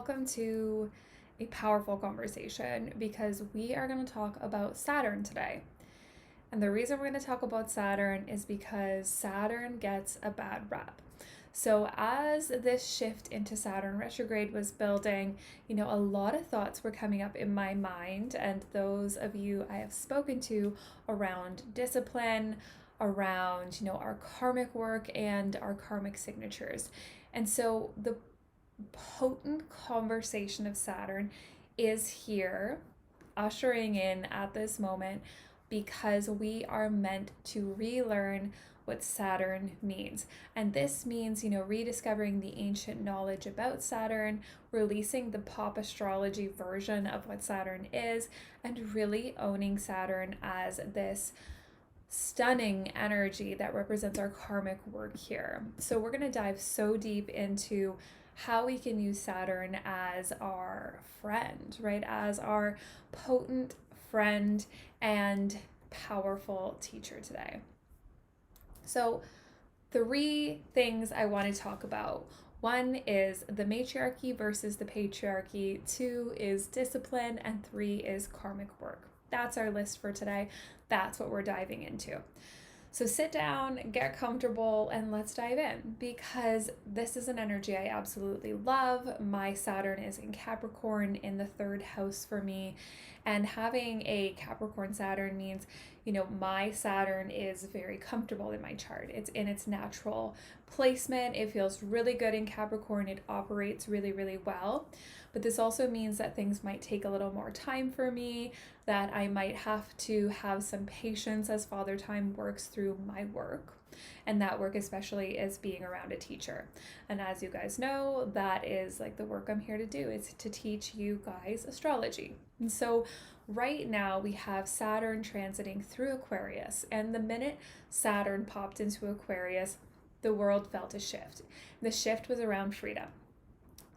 welcome to a powerful conversation because we are going to talk about Saturn today. And the reason we're going to talk about Saturn is because Saturn gets a bad rap. So, as this shift into Saturn retrograde was building, a lot of thoughts were coming up in my mind, and those of you I have spoken to around discipline, around, our karmic work and our karmic signatures. And so, the potent conversation of Saturn is here, ushering in at this moment, because we are meant to relearn what Saturn means. And this means, rediscovering the ancient knowledge about Saturn, releasing the pop astrology version of what Saturn is, and really owning Saturn as this stunning energy that represents our karmic work here. So we're going to dive so deep into how we can use Saturn as our friend, right? As our potent friend and powerful teacher today. So, 3 things I want to talk about. 1 is the matriarchy versus the patriarchy, 2 is discipline, and 3 is karmic work. That's our list for today. That's what we're diving into. So sit down, get comfortable, and let's dive in, because this is an energy I absolutely love. My Saturn is in Capricorn in the 3rd house for me, and having a Capricorn Saturn means, my Saturn is very comfortable in my chart. It's in its natural placement. It feels really good in Capricorn. It operates really, really well. But this also means that things might take a little more time for me, that I might have to have some patience as Father Time works through my work. And that work especially is being around a teacher. And as you guys know, that is like the work I'm here to do, is to teach you guys astrology. And so right now we have Saturn transiting through Aquarius. And the minute Saturn popped into Aquarius, the world felt a shift. The shift was around freedom.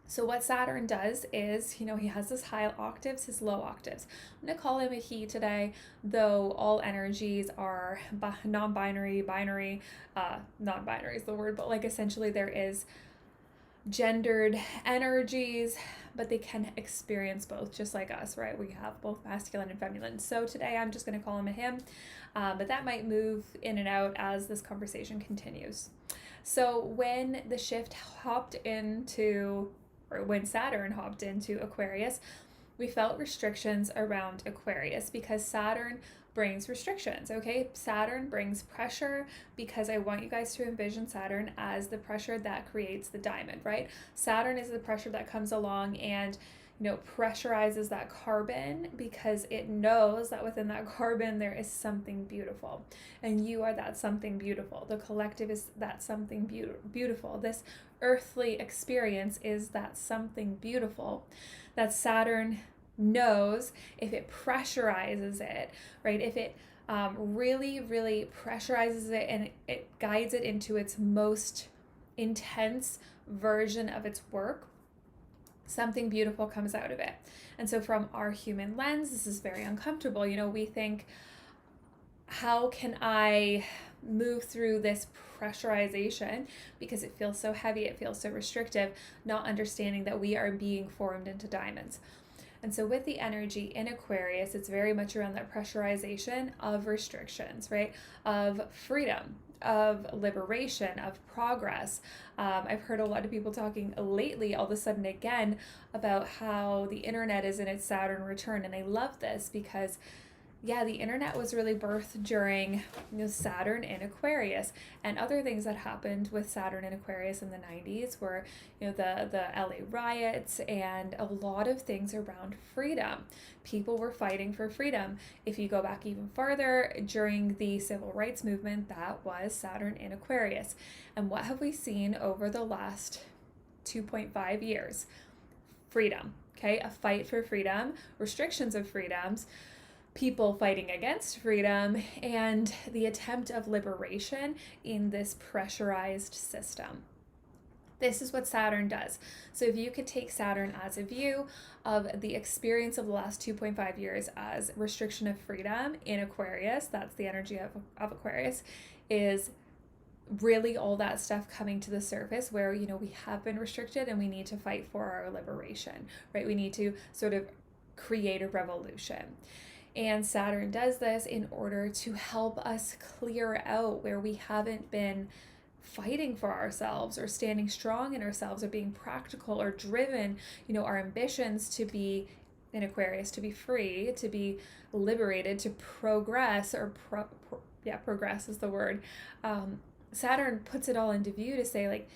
So what Saturn does is, he has his high octaves, his low octaves. I'm going to call him a he today, though all energies are non-binary, binary, non-binary is the word, but like essentially there is gendered energies, but they can experience both, just like us, right? We have both masculine and feminine. So today I'm just going to call him a him, but that might move in and out as this conversation continues. So when the shift when Saturn hopped into Aquarius, we felt restrictions around Aquarius because Saturn brings restrictions, okay? Saturn brings pressure, because I want you guys to envision Saturn as the pressure that creates the diamond, right? Saturn is the pressure that comes along and pressurizes that carbon, because it knows that within that carbon there is something beautiful, and you are that something beautiful. The collective is that something beautiful. This earthly experience is that something beautiful that Saturn knows if it pressurizes it, right? If it really, really pressurizes it and it guides it into its most intense version of its work, something beautiful comes out of it. And so from our human lens, this is very uncomfortable. We think, how can I move through this pressurization, because it feels so heavy, it feels so restrictive, not understanding that we are being formed into diamonds. And so with the energy in Aquarius, it's very much around that pressurization of restrictions, right? Of freedom, of liberation, of progress. I've heard a lot of people talking lately, all of a sudden again, about how the internet is in its Saturn return. And I love this because the internet was really birthed during Saturn in Aquarius, and other things that happened with Saturn in Aquarius in the 90s were the LA riots and a lot of things around freedom. People were fighting for freedom. If you go back even farther, during the civil rights movement, that was Saturn in Aquarius. And what have we seen over the last 2.5 years? Freedom, okay? A fight for freedom, restrictions of freedoms, people fighting against freedom, and the attempt of liberation in this pressurized system. This is what Saturn does. So if you could take Saturn as a view of the experience of the last 2.5 years as restriction of freedom in Aquarius, that's the energy of Aquarius, is really all that stuff coming to the surface where, we have been restricted and we need to fight for our liberation, right? We need to sort of create a revolution. And Saturn does this in order to help us clear out where we haven't been fighting for ourselves or standing strong in ourselves or being practical or driven, our ambitions to be in Aquarius, to be free, to be liberated, to progress, or progress is the word. Saturn puts it all into view to say, like,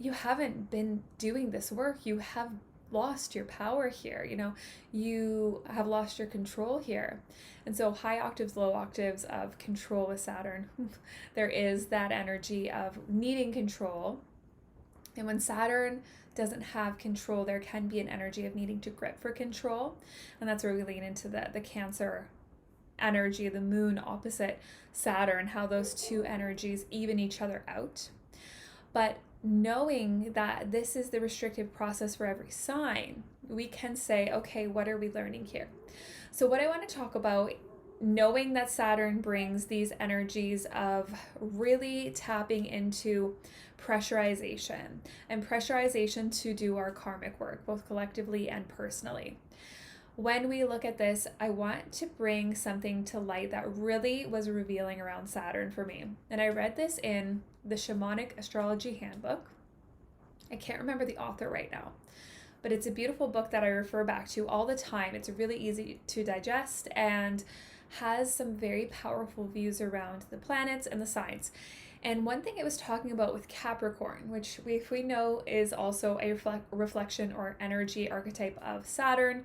you haven't been doing this work. You have lost your power here. You have lost your control here. And so high octaves, low octaves of control with Saturn, there is that energy of needing control. And when Saturn doesn't have control, there can be an energy of needing to grip for control. And that's where we lean into the Cancer energy, the moon opposite Saturn, how those two energies even each other out. But knowing that this is the restrictive process for every sign, we can say, okay, what are we learning here? So what I want to talk about, knowing that Saturn brings these energies of really tapping into pressurization to do our karmic work, both collectively and personally. When we look at this, I want to bring something to light that really was revealing around Saturn for me. And I read this in the Shamanic Astrology Handbook. I can't remember the author right now, but it's a beautiful book that I refer back to all the time. It's really easy to digest and has some very powerful views around the planets and the signs. And one thing it was talking about with Capricorn, which we know is also a reflection or energy archetype of Saturn,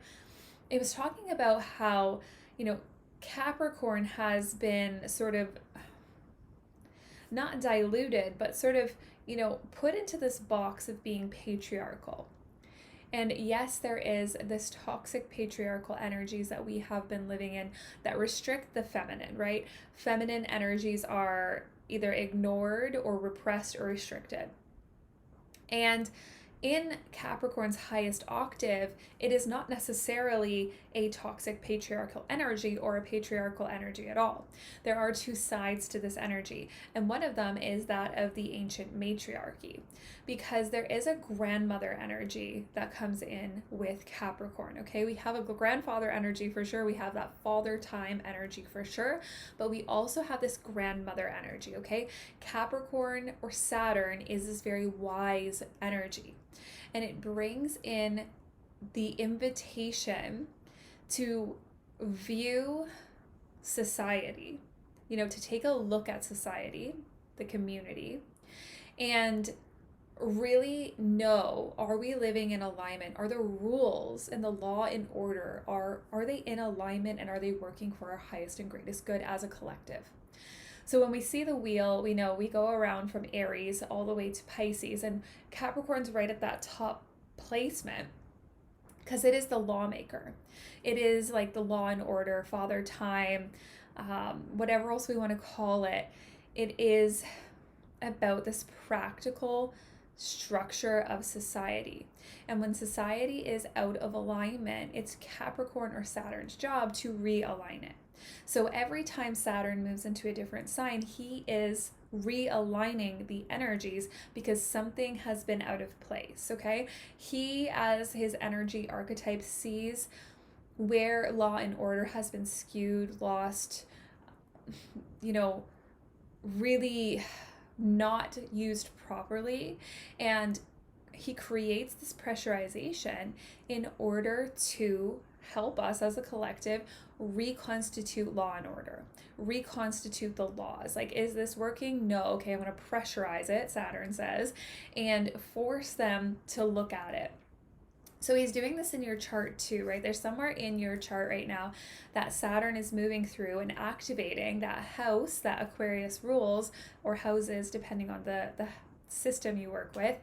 it was talking about how, Capricorn has been sort of not diluted, but sort of, put into this box of being patriarchal. And yes, there is this toxic patriarchal energies that we have been living in that restrict the feminine, right? Feminine energies are either ignored or repressed or restricted. And in Capricorn's highest octave, it is not necessarily a toxic patriarchal energy or a patriarchal energy at all. There are two sides to this energy, and one of them is that of the ancient matriarchy, because there is a grandmother energy that comes in with Capricorn, okay? We have a grandfather energy for sure, we have that father time energy for sure, but we also have this grandmother energy, okay? Capricorn or Saturn is this very wise energy. And it brings in the invitation to view society, to take a look at society, the community, and really know, are we living in alignment? Are the rules and the law and order, are they in alignment, and are they working for our highest and greatest good as a collective? So when we see the wheel, we know we go around from Aries all the way to Pisces, and Capricorn's right at that top placement because it is the lawmaker. It is like the law and order, father time, whatever else we want to call it. It is about this practical structure of society. And when society is out of alignment, it's Capricorn or Saturn's job to realign it. So every time Saturn moves into a different sign, he is realigning the energies because something has been out of place, okay? He, as his energy archetype, sees where law and order has been skewed, lost, really not used properly, and he creates this pressurization in order to help us as a collective reconstitute law and order, reconstitute the laws. Like, is this working? No. Okay, I'm going to pressurize it, Saturn says, and force them to look at it. So he's doing this in your chart too, right? There's somewhere in your chart right now that Saturn is moving through and activating that house that Aquarius rules, or houses, depending on the system you work with.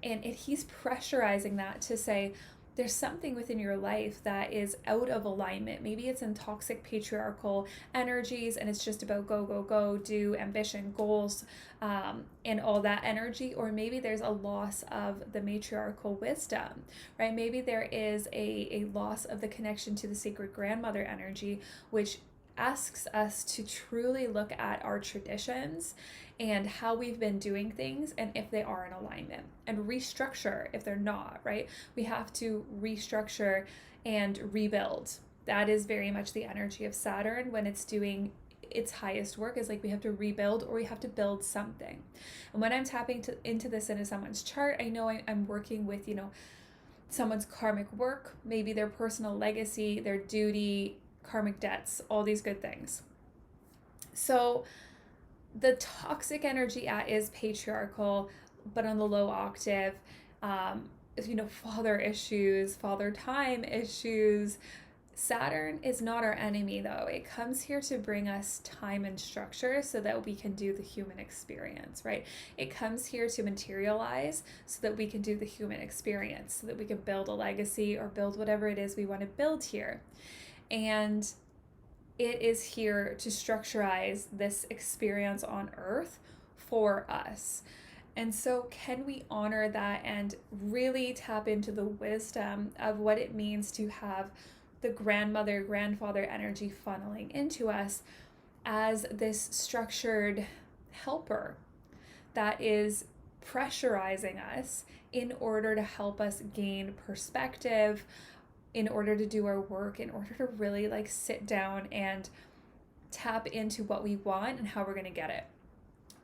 And he's pressurizing that to say, there's something within your life that is out of alignment. Maybe it's in toxic patriarchal energies and it's just about go, go, go, do, ambition, goals, and all that energy. Or maybe there's a loss of the matriarchal wisdom, right? Maybe there is a loss of the connection to the sacred grandmother energy, which asks us to truly look at our traditions and how we've been doing things and if they are in alignment, and restructure if they're not, right? We have to restructure and rebuild. That is very much the energy of Saturn when it's doing its highest work, is like we have to rebuild or we have to build something. And when I'm tapping into this into someone's chart, I know I'm working with, someone's karmic work, maybe their personal legacy, their duty, karmic debts, all these good things. So the toxic energy is patriarchal, but on the low octave, father issues, father time issues. Saturn is not our enemy, though. It comes here to bring us time and structure so that we can do the human experience, right? It comes here to materialize so that we can do the human experience, so that we can build a legacy or build whatever it is we want to build here. And it is here to structurize this experience on Earth for us. And so can we honor that and really tap into the wisdom of what it means to have the grandmother, grandfather energy funneling into us as this structured helper that is pressurizing us in order to help us gain perspective, in order to do our work, in order to really sit down and tap into what we want and how we're going to get it.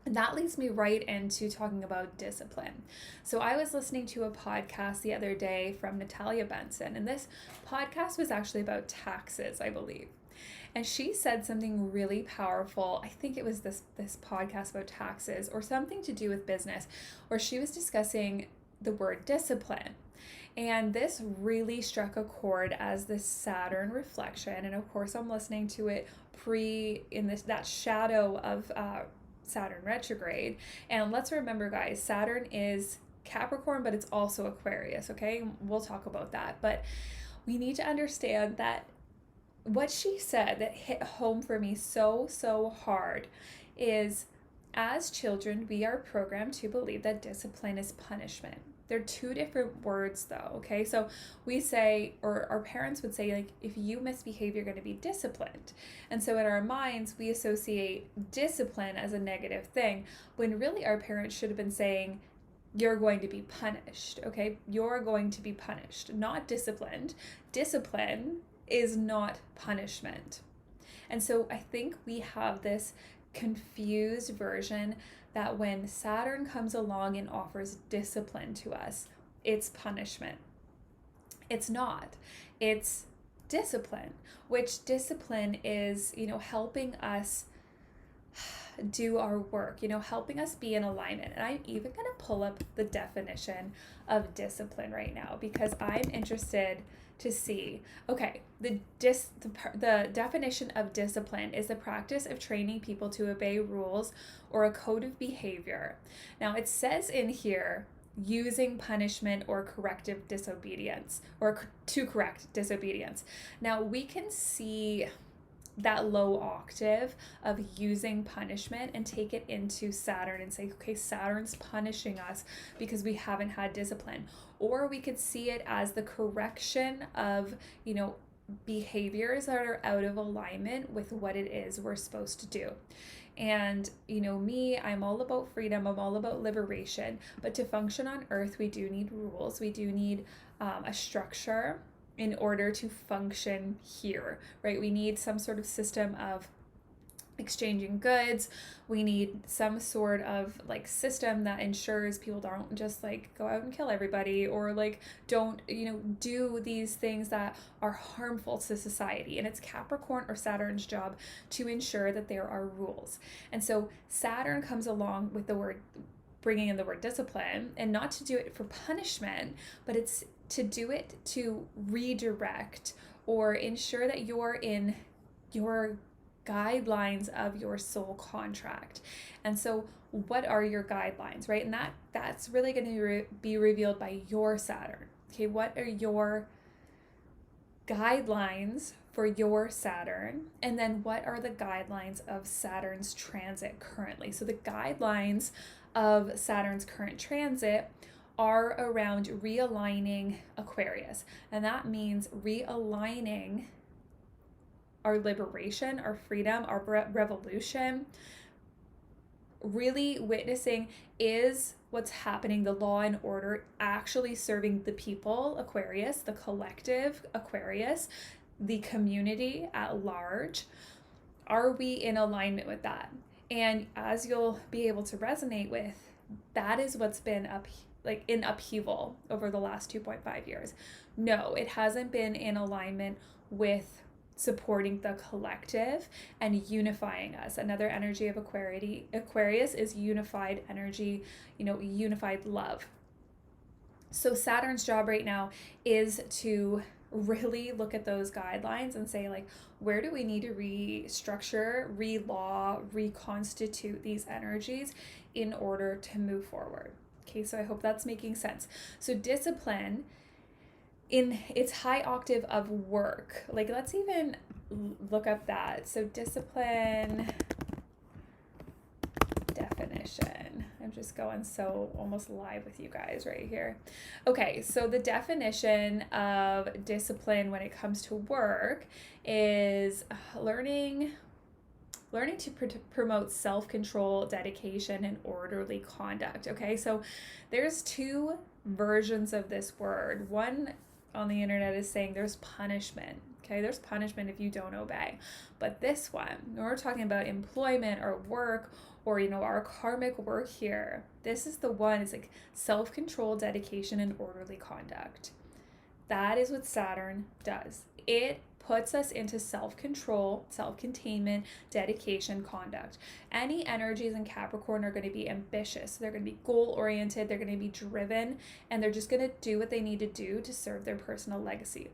And that leads me right into talking about discipline. So I was listening to a podcast the other day from Natalia Benson, and this podcast was actually about taxes, I believe. And she said something really powerful. I think it was this podcast about taxes or something to do with business, where she was discussing the word discipline. And this really struck a chord as this Saturn reflection. And of course, I'm listening to it that shadow of Saturn retrograde. And let's remember, guys, Saturn is Capricorn, but it's also Aquarius, okay? We'll talk about that. But we need to understand that what she said that hit home for me so hard is, as children, we are programmed to believe that discipline is punishment. They're two different words, though, okay? So we say, or our parents would say, if you misbehave, you're going to be disciplined. And so in our minds, we associate discipline as a negative thing, when really our parents should have been saying, you're going to be punished, okay? You're going to be punished, not disciplined. Discipline is not punishment. And so I think we have this confused version that when Saturn comes along and offers discipline to us, it's punishment. It's not. It's discipline, which discipline is, helping us do our work, helping us be in alignment. And I'm even going to pull up the definition of discipline right now, because I'm interested to see, okay, the definition of discipline is the practice of training people to obey rules or a code of behavior. Now it says in here, using punishment or corrective disobedience, or to correct disobedience. Now we can see that low octave of using punishment and take it into Saturn and say, okay, Saturn's punishing us because we haven't had discipline. Or we could see it as the correction of, behaviors that are out of alignment with what it is we're supposed to do. And, me, I'm all about freedom. I'm all about liberation. But to function on Earth, we do need rules. We do need a structure in order to function here, right? We need some sort of system of exchanging goods. We need some sort of system that ensures people don't just go out and kill everybody, or don't, do these things that are harmful to society. And it's Capricorn or Saturn's job to ensure that there are rules. And so Saturn comes along with bringing in the word discipline, and not to do it for punishment, but it's to do it to redirect or ensure that you're in your guidelines of your soul contract. And so what are your guidelines, right? And that's really going to be revealed by your Saturn. Okay, what are your guidelines for your Saturn? And then what are the guidelines of Saturn's transit currently? So the guidelines of Saturn's current transit are around realigning Aquarius. And that means realigning our liberation, our freedom, our revolution, really witnessing, is what's happening, the law and order actually serving the people, Aquarius, the collective, Aquarius, the community at large? Are we in alignment with that? And as you'll be able to resonate with, that is what's been in upheaval over the last 2.5 years. No, it hasn't been in alignment with supporting the collective and unifying us. Another energy of Aquarius is unified energy, unified love. So Saturn's job right now is to really look at those guidelines and say, like, where do we need to restructure, re-law, reconstitute these energies in order to move forward? Okay, so I hope that's making sense. So discipline in its high octave of work, like, let's even look up that. So discipline definition. I'm just going so almost live with you guys right here. Okay, so the definition of discipline when it comes to work is learning to promote self-control, dedication, and orderly conduct. Okay, so there's two versions of this word. One on the internet is saying there's punishment. Okay, there's punishment if you don't obey. But this one, when we're talking about employment or work, or our karmic work here, this is the one. It's like self-control, dedication, and orderly conduct. That is what Saturn does. It puts us into self-control, self-containment, dedication, conduct. Any energies in Capricorn are going to be ambitious. They're going to be goal-oriented. They're going to be driven, and they're just going to do what they need to do to serve their personal legacy.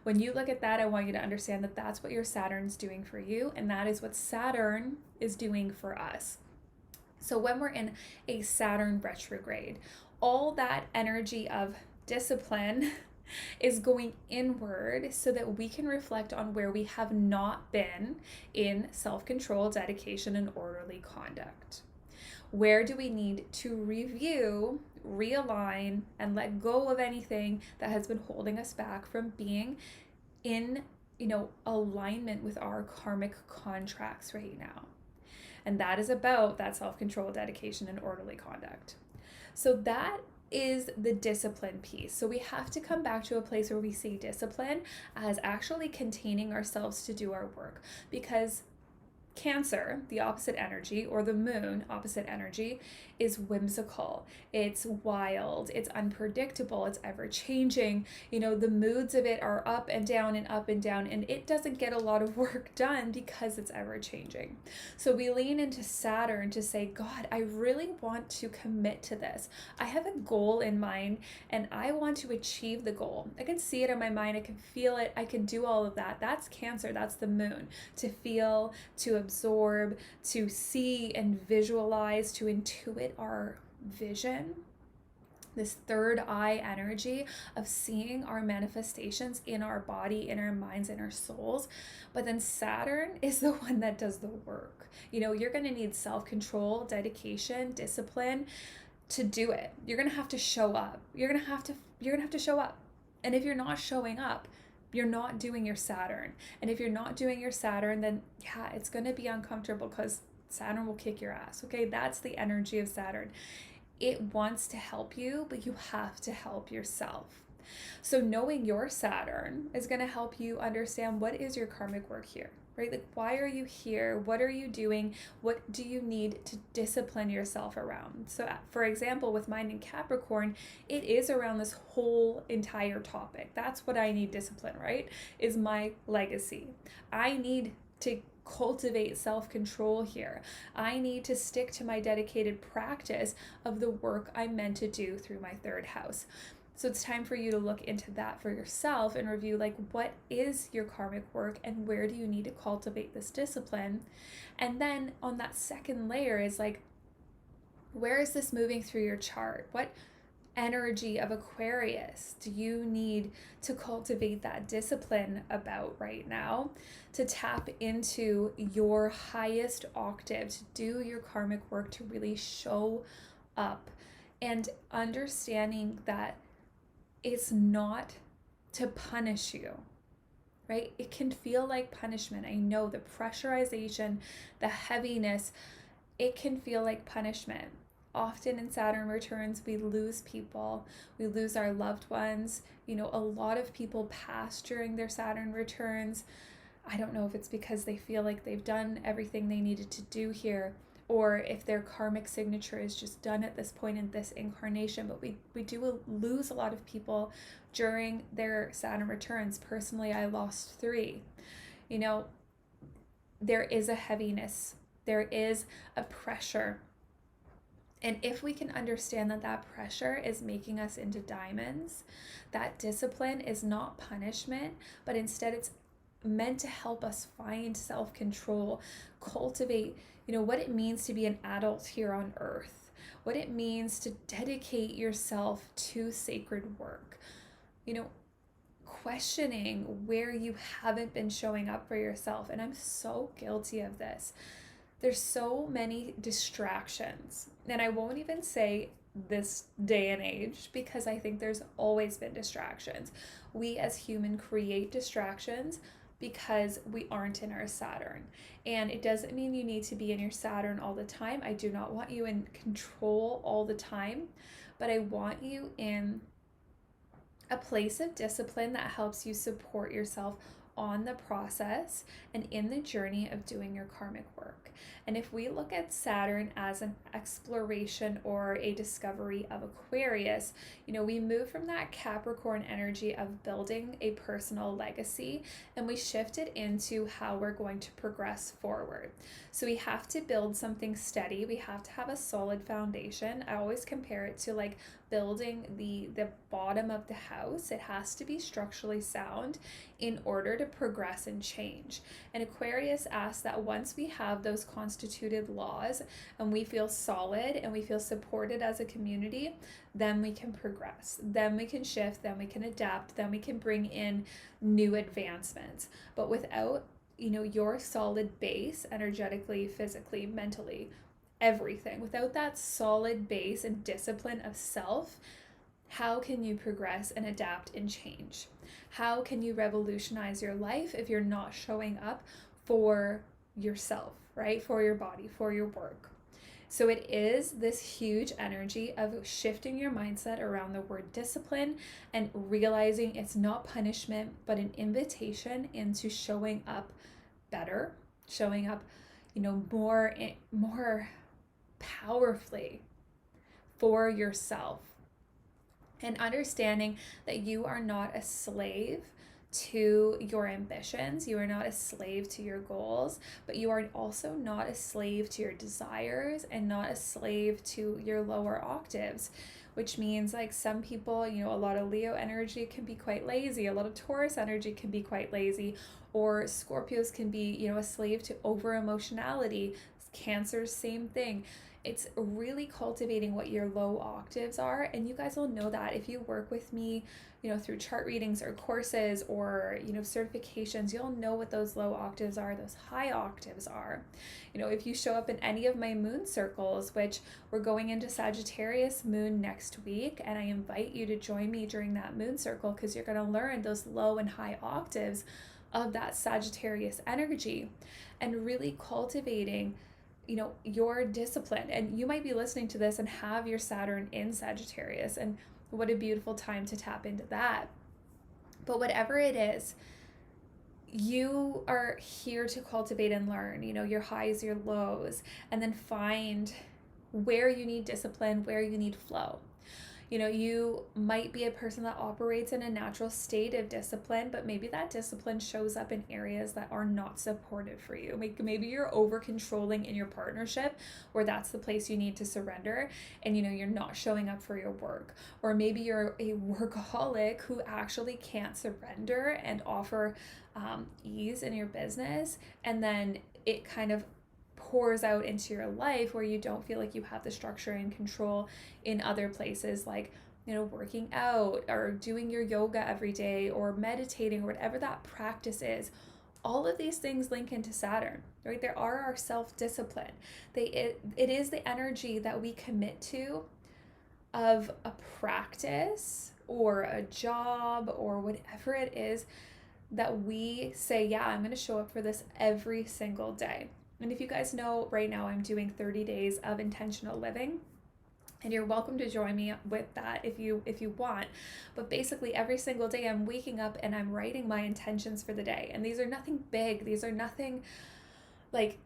When you look at that, I want you to understand that that's what your Saturn's doing for you, and that is what Saturn is doing for us. So when we're in a Saturn retrograde, all that energy of discipline is going inward so that we can reflect on where we have not been in self-control, dedication, and orderly conduct. Where do we need to review, realign, and let go of anything that has been holding us back from being in, alignment with our karmic contracts right now? And that is about that self-control, dedication, and orderly conduct. So that is the discipline piece. So we have to come back to a place where we see discipline as actually containing ourselves to do our work. Because Cancer, the opposite energy, or the moon, opposite energy, is whimsical. It's wild. It's unpredictable. It's ever changing. The moods of it are up and down and up and down, and it doesn't get a lot of work done because it's ever changing. So we lean into Saturn to say, God, I really want to commit to this. I have a goal in mind, and I want to achieve the goal. I can see it in my mind. I can feel it. I can do all of that. That's Cancer. That's the moon. To feel, to absorb, to see and visualize, to intuit our vision, this third eye energy of seeing our manifestations in our body, in our minds, in our souls. But then Saturn is the one that does the work. You're going to need self-control, dedication, discipline to do it. You're going to have to show up. You're going to have to show up. And if you're not showing up, you're not doing your Saturn. And if you're not doing your Saturn, then yeah, it's going to be uncomfortable because Saturn will kick your ass. Okay, that's the energy of Saturn. It wants to help you, but you have to help yourself. So knowing your Saturn is going to help you understand what is your karmic work here, right? Like, why are you here? What are you doing? What do you need to discipline yourself around? So for example, with mine in Capricorn, it is around this whole entire topic. That's what I need discipline, right? Is my legacy. I need to cultivate self-control here. I need to stick to my dedicated practice of the work I'm meant to do through my third house. So it's time for you to look into that for yourself and review, like, what is your karmic work and where do you need to cultivate this discipline? And then on that second layer is like, where is this moving through your chart? What energy of Aquarius do you need to cultivate that discipline about right now to tap into your highest octave, to do your karmic work, to really show up, and understanding that it's not to punish you, right? It can feel like punishment. I know the pressurization, the heaviness, it can feel like punishment. Often in Saturn returns, we lose people, we lose our loved ones. A lot of people pass during their Saturn returns. I don't know if it's because they feel like they've done everything they needed to do here, or if their karmic signature is just done at this point in this incarnation. But we do lose a lot of people during their Saturn returns. Personally, I lost 3. There is a heaviness, there is a pressure. And if we can understand that that pressure is making us into diamonds, that discipline is not punishment, but instead it's meant to help us find self-control, cultivate, what it means to be an adult here on earth, what it means to dedicate yourself to sacred work, questioning where you haven't been showing up for yourself. And I'm so guilty of this. There's so many distractions. And I won't even say this day and age, because I think there's always been distractions. We as humans create distractions because we aren't in our Saturn. And it doesn't mean you need to be in your Saturn all the time. I do not want you in control all the time, but I want you in a place of discipline that helps you support yourself on the process and in the journey of doing your karmic work. And if we look at Saturn as an exploration or a discovery of Aquarius, we move from that Capricorn energy of building a personal legacy, and we shift it into how we're going to progress forward. So we have to build something steady. We have to have a solid foundation. I always compare it to like building the bottom of the house. It has to be structurally sound in order to progress and change. And Aquarius asks that once we have those constituted laws and we feel solid and we feel supported as a community, then we can progress, then we can shift, then we can adapt, then we can bring in new advancements. But without your solid base, energetically, physically, mentally, everything, without that solid base and discipline of self, how can you progress and adapt and change? How can you revolutionize your life if you're not showing up for yourself, right? For your body, for your work. So it is this huge energy of shifting your mindset around the word discipline and realizing it's not punishment, but an invitation into showing up better, showing up, more powerfully for yourself, and understanding that you are not a slave to your ambitions, you are not a slave to your goals, but you are also not a slave to your desires and not a slave to your lower octaves, which means like some people, a lot of Leo energy can be quite lazy, a lot of Taurus energy can be quite lazy, or Scorpios can be, a slave to over emotionality. Cancer, same thing. It's really cultivating what your low octaves are, and you guys will know that if you work with me, through chart readings or courses or, certifications, you'll know what those low octaves are, those high octaves are. If you show up in any of my moon circles, which we're going into Sagittarius moon next week, and I invite you to join me during that moon circle because you're going to learn those low and high octaves of that Sagittarius energy and really cultivating your discipline. And you might be listening to this and have your Saturn in Sagittarius, and what a beautiful time to tap into that. But whatever it is, you are here to cultivate and learn, your highs, your lows, and then find where you need discipline, where you need flow. You might be a person that operates in a natural state of discipline, but maybe that discipline shows up in areas that are not supportive for you. Maybe you're over controlling in your partnership, where that's the place you need to surrender, and you're not showing up for your work. Or maybe you're a workaholic who actually can't surrender and offer ease in your business, and then it kind of pours out into your life where you don't feel like you have the structure and control in other places, like working out or doing your yoga every day or meditating or whatever that practice is. All of these things link into Saturn, right? There are our self-discipline. It is the energy that we commit to of a practice or a job or whatever it is that we say, yeah, I'm going to show up for this every single day. And if you guys know, right now I'm doing 30 days of intentional living, and you're welcome to join me with that if you want. But basically every single day I'm waking up and I'm writing my intentions for the day. And these are nothing big. These are nothing like,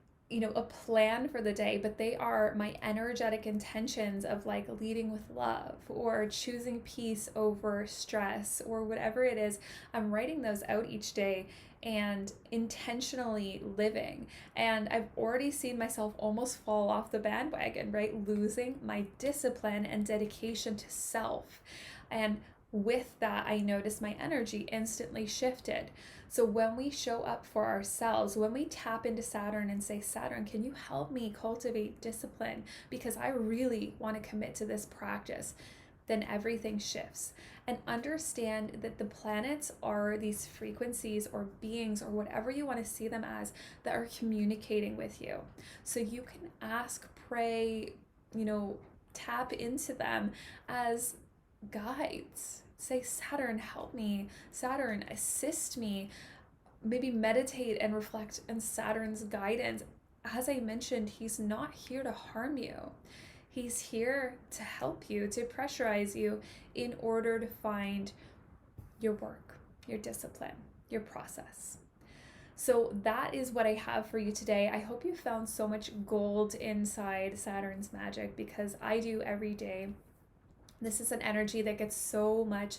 a plan for the day, but they are my energetic intentions of like leading with love or choosing peace over stress or whatever it is. I'm writing those out each day and intentionally living. And I've already seen myself almost fall off the bandwagon, right? Losing my discipline and dedication to self. And with that, I noticed my energy instantly shifted. So when we show up for ourselves, when we tap into Saturn and say, Saturn, can you help me cultivate discipline? Because I really want to commit to this practice, then everything shifts. And understand that the planets are these frequencies or beings or whatever you want to see them as that are communicating with you. So you can ask, pray, tap into them as guides. Say, Saturn, help me. Saturn, assist me. Maybe meditate and reflect on Saturn's guidance. As I mentioned, he's not here to harm you. He's here to help you, to pressurize you in order to find your work, your discipline, your process. So that is what I have for you today. I hope you found so much gold inside Saturn's magic, because I do every day. This is an energy that gets so much,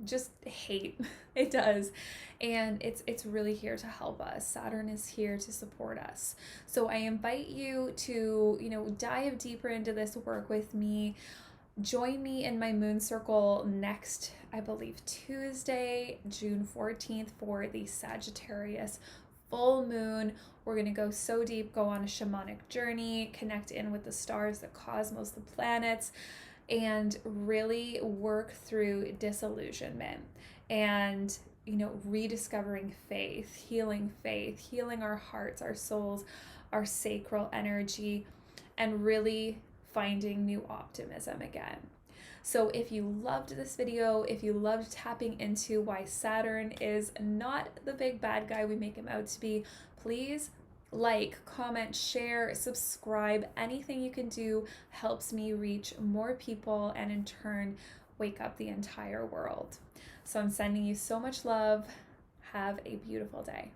just hate. It does. And it's really here to help us. Saturn is here to support us. So I invite you to, dive deeper into this work with me. Join me in my moon circle next, I believe, Tuesday, June 14th for the Sagittarius full moon. We're going to go so deep, go on a shamanic journey, connect in with the stars, the cosmos, the planets, and really work through disillusionment and, rediscovering faith, healing our hearts, our souls, our sacral energy, and really finding new optimism again. So if you loved this video, if you loved tapping into why Saturn is not the big bad guy we make him out to be, please like, comment, share, subscribe. Anything you can do helps me reach more people and in turn wake up the entire world. So I'm sending you so much love. Have a beautiful day.